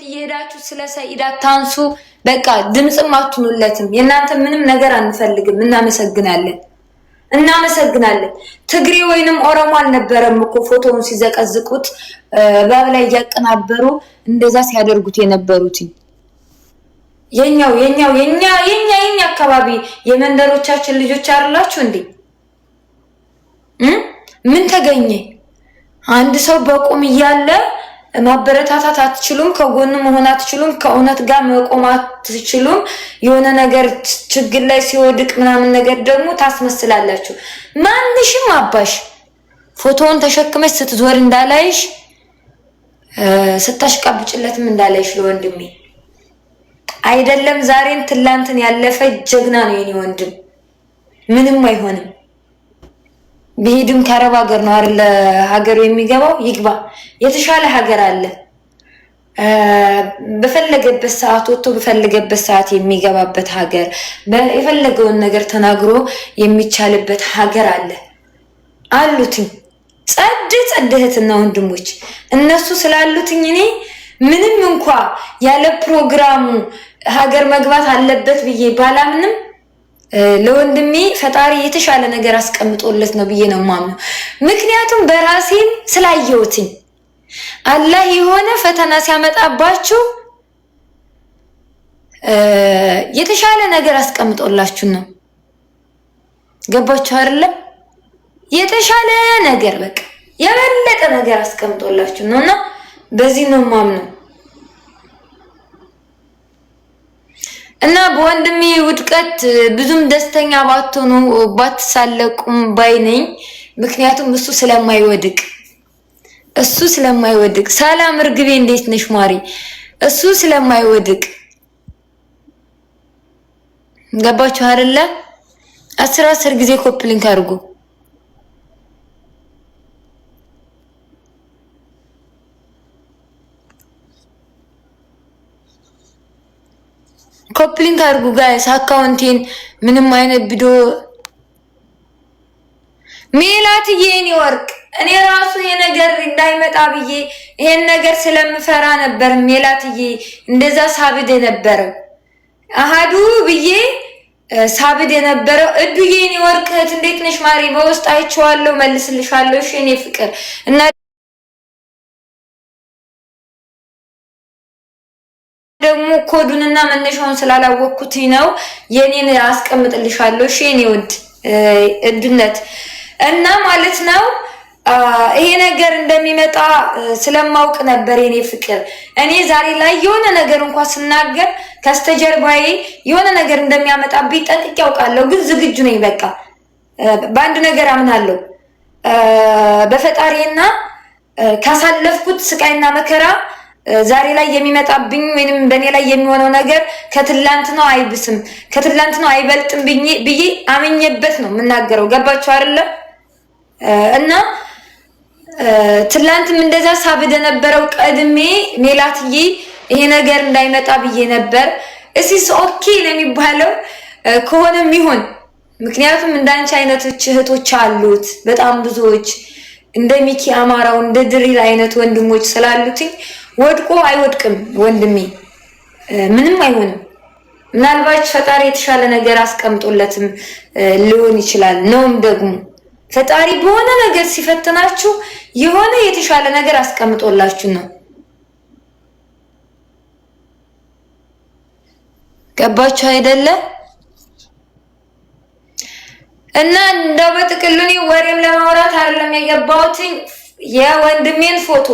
እየሄዳችሁ ስለ ሰኢድ አታንሱ። በቃ ድምጽም አትኑለትም። የእናንተ ምንም ነገር አንፈልግም። እናመሰግናለን። ትግሬ ወይንም ኦሮሞ አልነበረም እኮ ፎቶውን ሲዘቀዝቁት ባብ ላይ ያቀናበሩ እንደዛ ሲያደርጉት የነበሩት የኛ አካባቢ የመንደሮቻችን ልጆች አይደላችሁ እንዴ? ምን ተገኘ? አንድ ሰው በቁም እያለ ማበረታታት አትችሉም፣ ከጎኑ መሆን አትችሉም፣ ከእውነት ጋር መቆም አትችሉም። የሆነ ነገር ችግር ላይ ሲወድቅ ምናምን ነገር ደግሞ ታስመስላላችሁ። ማንሽም አባሽ ፎቶውን ተሸክመሽ ስትዞር እንዳላይሽ ስታሽቃብጭለትም እንዳላይሽ ለወንድሜ አይደለም ዛሬን ትላንትን ያለፈ ጀግና ነው የኔ ወንድም። ምንም አይሆንም። ቢሄድም ከአረብ ሀገር ነው አይደል ሀገሩ የሚገባው፣ ይግባ። የተሻለ ሀገር አለ። በፈለገበት ሰዓት ወጥቶ በፈለገበት ሰዓት የሚገባበት ሀገር፣ የፈለገውን ነገር ተናግሮ የሚቻልበት ሀገር አለ አሉትኝ። ጸድህትና ወንድሞች እነሱ ስላሉትኝ እኔ ምንም እንኳን ያለ ፕሮግራሙ ሀገር መግባት አለበት ብዬ ባላምንም ለወንድሜ ፈጣሪ የተሻለ ነገር አስቀምጦለት ነው ብዬ ነው ማምነው። ምክንያቱም በራሴም ስላየሁትኝ አላህ የሆነ ፈተና ሲያመጣባችሁ የተሻለ ነገር አስቀምጦላችሁ ነው። ገባችሁ አይደለ? የተሻለ ነገር በቃ የበለጠ ነገር አስቀምጦላችሁ ነውና በዚህ ነው ማምነው። እና በወንድሜ ውድቀት ብዙም ደስተኛ ባትሆኑ ባትሳለቁም ባይነኝ። ምክንያቱም እሱ ስለማይወድቅ ሰላም እርግቤ እንዴት ነሽ ማሪ? እሱ ስለማይወድቅ ገባችሁ አይደለ? 10 ጊዜ ኮፕሊንክ አድርጉ። ኮፕሊንግ አድርጉ ጋይስ። አካውንቴን ምንም አይነት ቪዲዮ ሜላትዬ የኔ ወርቅ እኔ ራሱ የነገር እንዳይመጣ ብዬ ይሄን ነገር ስለምፈራ ነበር ሜላትዬ እንደዛ ሳብድ የነበረው አሃዱ ብዬ ሳብድ የነበረው። እዱዬ የኔ ወርቅ እንዴት ነሽ ማሪ? በውስጥ አይቼዋለሁ መልስልሻለሁ። እሺ የኔ ፍቅር እና ደግሞ ኮዱንና መነሻውን ስላላወቅኩት ነው የኔን አስቀምጥልሻለሁ። እሺ የኔ ውድ እድነት እና ማለት ነው ይሄ ነገር እንደሚመጣ ስለማውቅ ነበር የኔ ፍቅር። እኔ ዛሬ ላይ የሆነ ነገር እንኳን ስናገር ከስተጀርባዬ የሆነ ነገር እንደሚያመጣብኝ ጠንቅቄ አውቃለሁ፣ ግን ዝግጁ ነኝ። በቃ በአንድ ነገር አምናለሁ፣ በፈጣሪና ካሳለፍኩት ስቃይና መከራ ዛሬ ላይ የሚመጣብኝ ወይንም በኔ ላይ የሚሆነው ነገር ከትላንትናው አይብስም፣ ከትላንትናው አይበልጥም ብዬ አመኘበት ነው የምናገረው። ገባችሁ አይደለ? እና ትላንትም እንደዛ ሳብደ ነበረው ቀድሜ ሜላትዬ ይሄ ነገር እንዳይመጣ ብዬ ነበር። እሲስ ኦኬ ለሚባለው ከሆነም ይሁን። ምክንያቱም እንዳንቺ አይነቶች እህቶች አሉት በጣም ብዙዎች፣ እንደ ሚኪ አማራው እንደ ድሪል አይነት ወንድሞች ስላሉትኝ ወድቆ አይወድቅም ወንድሜ፣ ምንም አይሆንም። ምናልባት ፈጣሪ የተሻለ ነገር አስቀምጦለትም ሊሆን ይችላል። ነውም ደግሞ ፈጣሪ በሆነ ነገር ሲፈትናችሁ የሆነ የተሻለ ነገር አስቀምጦላችሁ ነው። ገባችሁ አይደለ? እና እንደው በጥቅሉኒ ወሬም ለማውራት አይደለም የገባሁት። የወንድሜን ፎቶ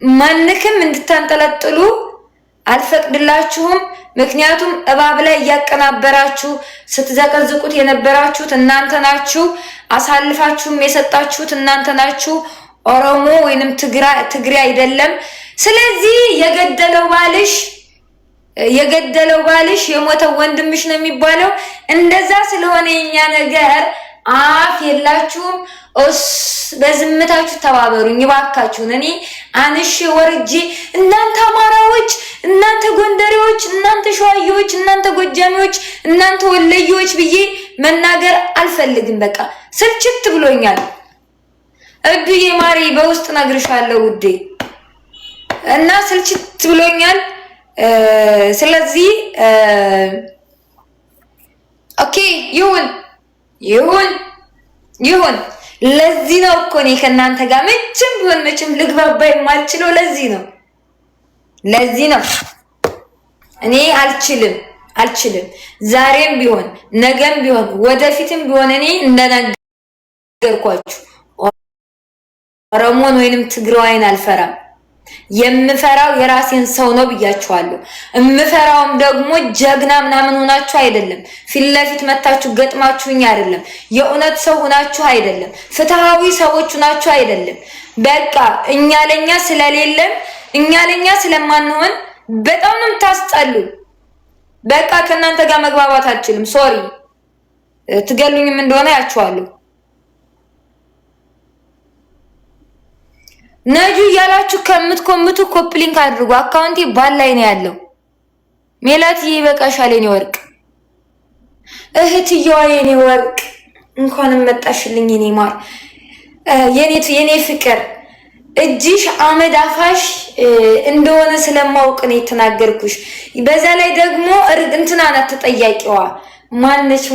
ማንክም እንድታንጠለጥሉ አልፈቅድላችሁም። ምክንያቱም እባብ ላይ እያቀናበራችሁ ስትዘቀዝቁት የነበራችሁት እናንተ ናችሁ፣ አሳልፋችሁም የሰጣችሁት እናንተ ናችሁ። ኦሮሞ ወይንም ትግሬ አይደለም። ስለዚህ የገደለው ባልሽ የሞተው ወንድምሽ ነው የሚባለው። እንደዛ ስለሆነ የኛ ነገር አፍ የላችሁም። በዝምታችሁ ተባበሩኝ እባካችሁን። እኔ አንሺ ወርጄ እናንተ አማራዎች፣ እናንተ ጎንደሬዎች፣ እናንተ ሸዋዬዎች፣ እናንተ ጎጃሚዎች፣ እናንተ ወለዮች ብዬ መናገር አልፈልግም። በቃ ስልችት ብሎኛል። እዱዬ ማሪ በውስጥ ነግርሻለሁ ውዴ። እና ስልችት ብሎኛል። ስለዚህ ኦኬ ይሁን። ለዚህ ነው እኮ እኔ ከእናንተ ጋር መቼም ልግባባ የማልችለው ለዚህ ነው። እኔ አልችልም። ዛሬም ቢሆን ነገም ቢሆን ወደፊትም ቢሆን እኔ እንደነገርኳችሁ ኦሮሞን ወይንም ትግራዋይን አልፈራም። የምፈራው የራሴን ሰው ነው ብያችኋለሁ። እምፈራውም ደግሞ ጀግና ምናምን ሆናችሁ አይደለም፣ ፊት ለፊት መታችሁ ገጥማችሁኝ አይደለም፣ የእውነት ሰው ሆናችሁ አይደለም፣ ፍትሃዊ ሰዎች ሆናችሁ አይደለም። በቃ እኛ ለኛ ስለማንሆን በጣም ነው የምታስጠሉ። በቃ ከእናንተ ጋር መግባባት አልችልም። ሶሪ ትገሉኝም እንደሆነ ያችኋለሁ። ነጁ ያላችሁ ከምትኮምቱ ኮፕሊንክ አድርጉ። አካውንቴ ባላይ ነው ያለው። ሜላት ይበቃሻል የኔ ወርቅ፣ እህትየዋ የኔ ወርቅ፣ እንኳንም መጣሽልኝ የኔ ማር፣ የኔ ፍቅር። እጅሽ አመድ አፋሽ እንደሆነ ስለማውቅ ነው የተናገርኩሽ። በዛ ላይ ደግሞ እንትና ናት ተጠያቂዋ። ማነች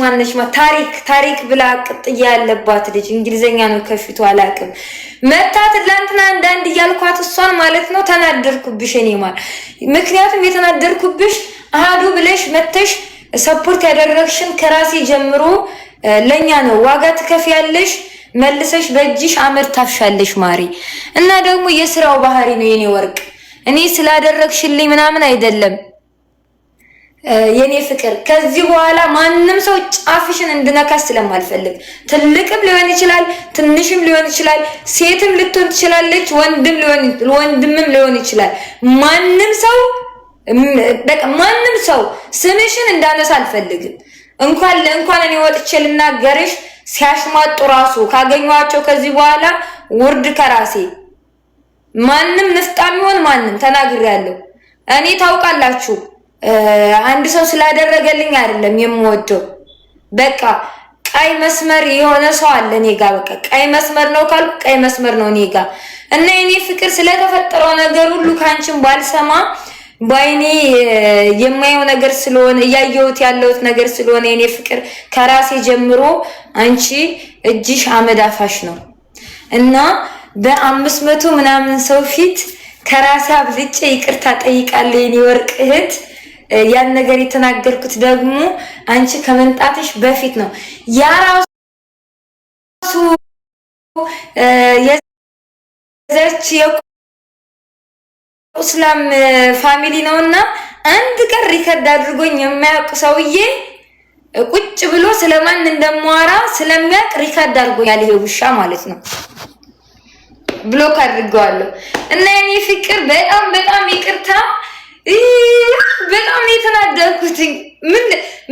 ታሪክ ብላ ቅጥያ ያለባት ልጅ እንግሊዘኛ ነው ከፊቱ አላቅም። መታት ለእንትና አንዳንድ እያልኳት እሷን ማለት ነው። ተናደርኩብሽ እኔ ማር። ምክንያቱም የተናደርኩብሽ አሃዱ ብለሽ መተሽ ሰፖርት ያደረግሽን ከራሴ ጀምሮ ለኛ ነው። ዋጋ ትከፍያለሽ፣ መልሰሽ በእጅሽ አመድ ታፍሻለሽ ማሪ። እና ደግሞ የስራው ባህሪ ነው የኔ ወርቅ። እኔ ስላደረግሽልኝ ምናምን አይደለም የኔ ፍቅር። ከዚህ በኋላ ማንም ሰው ጫፍሽን እንድነካስ ስለማልፈልግ፣ ትልቅም ሊሆን ይችላል፣ ትንሽም ሊሆን ይችላል፣ ሴትም ልትሆን ትችላለች፣ ወንድምም ሊሆን ይችላል። ማንም ሰው ስምሽን እንዳነሳ አልፈልግም። እንኳን እኔ ወጥቼ ልናገርሽ ሲያሽማጡ ራሱ ካገኘኋቸው ከዚህ በኋላ ውርድ ከራሴ። ማንም ንፍጣም ይሆን ማንም ተናግሬያለሁ። እኔ ታውቃላችሁ አንድ ሰው ስላደረገልኝ አይደለም የምወደው። በቃ ቀይ መስመር የሆነ ሰው አለ እኔ ጋር። በቃ ቀይ መስመር ነው ካልኩ ቀይ መስመር ነው እኔ ጋር። እና እኔ ፍቅር ስለተፈጠረው ነገር ሁሉ ካንቺም ባልሰማ ባይኔ የማየው ነገር ስለሆነ ያየሁት ያለሁት ነገር ስለሆነ እኔ ፍቅር ከራሴ ጀምሮ አንቺ እጅሽ አመዳፋሽ ነው። እና በ500 ምናምን ሰው ፊት ከራሴ አብልጬ ይቅርታ ጠይቃለሁ የኔ ወርቅ እህት። ያን ነገር የተናገርኩት ደግሞ አንቺ ከመንጣትሽ በፊት ነው። ያራሱ የዘርች የቁስላም ፋሚሊ ነውና አንድ ቀን ሪከርድ አድርጎኝ የማያውቅ ሰውዬ ቁጭ ብሎ ስለማን እንደማወራ ስለሚያውቅ ሪከርድ አድርጎኛል። ይሄ ውሻ ማለት ነው። ብሎክ አድርገዋለሁ። እና የኔ ፍቅር በጣም ይቅርታ። በጣም የተናደድኩት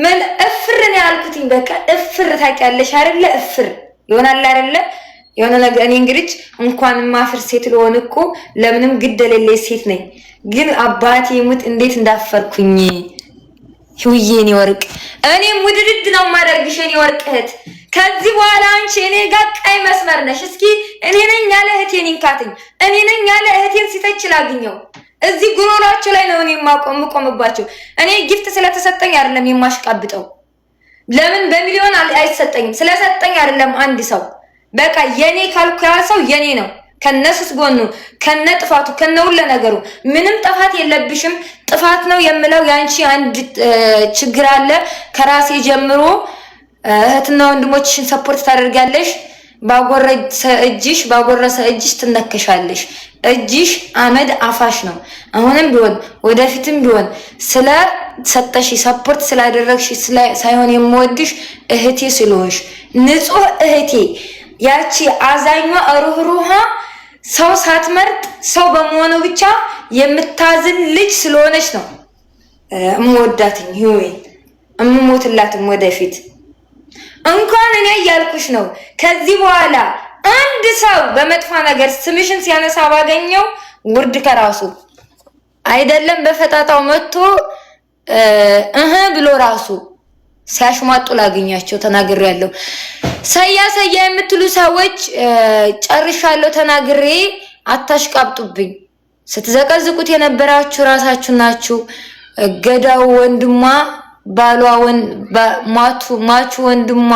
ምን እፍር ነው ያልኩት። በቃ እፍር ታውቂያለሽ አይደለ? እፍር ይሆናል አይደለ? የሆነ ነገር እኔ እንግዲህ እንኳን ማፍር ሴት ልሆን እኮ ለምንም ግድ የሌለኝ ሴት ነኝ። ግን አባቴ ሙት እንዴት እንዳፈርኩኝ ህውዬ እኔ ወርቅ። እኔም ውድድድ ነው ማደርግሽ እኔ ወርቅ እህት። ከዚህ በኋላ አንቺ እኔ ጋር ቀይ መስመር ነሽ። እስኪ እኔ ነኝ ያለ እህቴን እንካትኝ፣ እኔ ነኝ ያለ እህቴን ሲተች ላግኘው። እዚህ ጉሮሯቸው ላይ ነው እኔ የምቆምባቸው። እኔ ጊፍት ስለተሰጠኝ አይደለም የማሽቃብጠው። ለምን በሚሊዮን አይሰጠኝም? ስለሰጠኝ አይደለም አንድ ሰው በቃ የኔ ካልኩ ያ ሰው የኔ ነው። ከነሱስ ጎኑ ከነ ጥፋቱ ከነ ሁሉ ነገሩ ምንም ጥፋት የለብሽም። ጥፋት ነው የምለው ያንቺ አንድ ችግር አለ። ከራሴ ጀምሮ እህትና ወንድሞችሽን ሰፖርት ታደርጋለሽ። ባጎረሰ እጅሽ ትነከሻለሽ። እጅሽ አመድ አፋሽ ነው። አሁንም ቢሆን ወደፊትም ቢሆን ስለሰጠሽ ሰፖርት ስላደረግሽ ሳይሆን የምወድሽ እህቴ ስለሆንሽ ንጹህ እህቴ ያቺ አዛኟ ሩህሩሃ ሰው ሳትመርጥ ሰው በመሆኑ ብቻ የምታዝን ልጅ ስለሆነች ነው እምወዳትኝ ህይወት እምሞትላትም ወደፊት። እንኳን እኔ ያልኩሽ ነው ከዚህ በኋላ አንድ ሰው በመጥፋ ነገር ስምሽን ሲያነሳ ባገኘው ውርድ ከራሱ አይደለም በፈጣጣው መጥቶ ብሎ ራሱ ሲያሽማጡ ላገኛቸው ተናግሬያለሁ። ሰያ የምትሉ ሰዎች ጨርሻለሁ ተናግሬ አታሽቃብጡብኝ። ስትዘቀዝቁት የነበራችሁ ራሳችሁ ናችሁ። ገዳው ወንድሟ ባሏ ማቹ ወንድሟ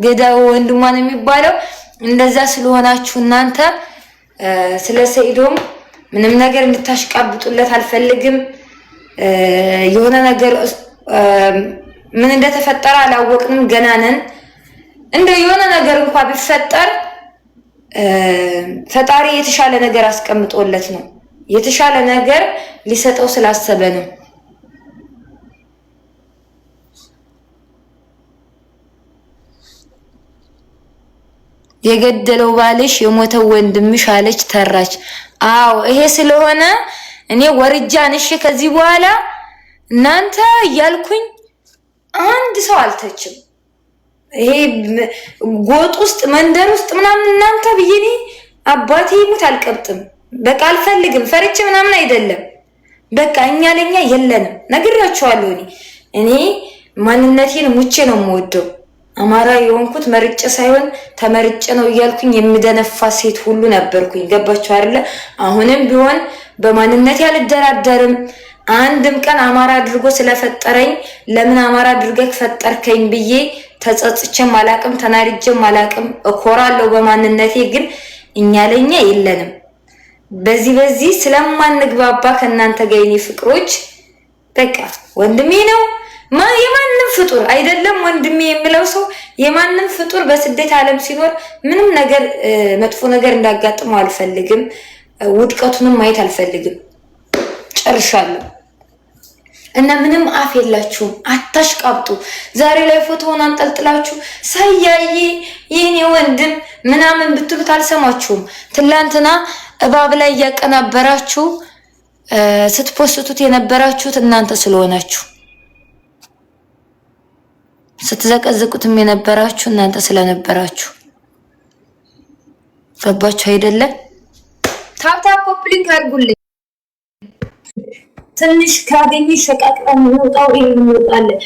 ገዳው ወንድሟ ነው የሚባለው። እንደዛ ስለሆናችሁ እናንተ ስለ ሰኢዶም ምንም ነገር እንድታሽቃብጡለት አልፈልግም። የሆነ ነገር ምን እንደተፈጠረ አላወቅንም፣ ገና ነን። እንደ የሆነ ነገር እንኳን ቢፈጠር ፈጣሪ የተሻለ ነገር አስቀምጦለት ነው። የተሻለ ነገር ሊሰጠው ስላሰበ ነው። የገደለው ባልሽ የሞተው ወንድምሽ አለች ተራች። አዎ ይሄ ስለሆነ እኔ ወርጃንሽ ከዚህ በኋላ እናንተ እያልኩኝ አንድ ሰው አልተችም። ይሄ ጎጥ ውስጥ መንደር ውስጥ ምናምን እናንተ ብዬኔ አባቴ ይሙት አልቀብጥም። በቃ አልፈልግም። ፈርቼ ምናምን አይደለም። በቃ እኛ ለኛ የለንም። ነግራችኋለሁ። እኔ ማንነቴን ሙቼ ነው የምወደው። አማራ የሆንኩት መርጬ ሳይሆን ተመርጬ ነው እያልኩኝ የምደነፋ ሴት ሁሉ ነበርኩኝ። ገባችሁ አይደለ? አሁንም ቢሆን በማንነቴ አልደራደርም። አንድም ቀን አማራ አድርጎ ስለፈጠረኝ ለምን አማራ አድርገህ ፈጠርከኝ ብዬ ተጸጽቼም አላቅም፣ ተናድጄም አላቅም። እኮራለሁ በማንነቴ። ግን እኛ ለኛ የለንም። በዚህ ስለማንግባባ ከእናንተ ጋር የኔ ፍቅሮች በቃ ወንድሜ ነው። የማንም ፍጡር አይደለም ወንድሜ የሚለው ሰው የማንም ፍጡር በስደት ዓለም ሲኖር ምንም ነገር መጥፎ ነገር እንዳጋጥመው አልፈልግም። ውድቀቱንም ማየት አልፈልግም። ጨርሻለሁ። እና ምንም አፍ የላችሁም። አታሽቃብጡ። ዛሬ ላይ ፎቶውን አንጠልጥላችሁ ሳያዬ የኔ ወንድም ምናምን ብትሉት አልሰማችሁም። ትላንትና እባብ ላይ እያቀናበራችሁ ስትፖስቱት የነበራችሁት እናንተ ስለሆናችሁ፣ ስትዘቀዝቁትም የነበራችሁ እናንተ ስለነበራችሁ። ገባችሁ አይደለ? ታፕታፕ ኮፕሊንግ አድርጉልኝ። ትንሽ ካገኘሽ ሸቃቅጠን እንውጣው። ይሄን እንወጣለን።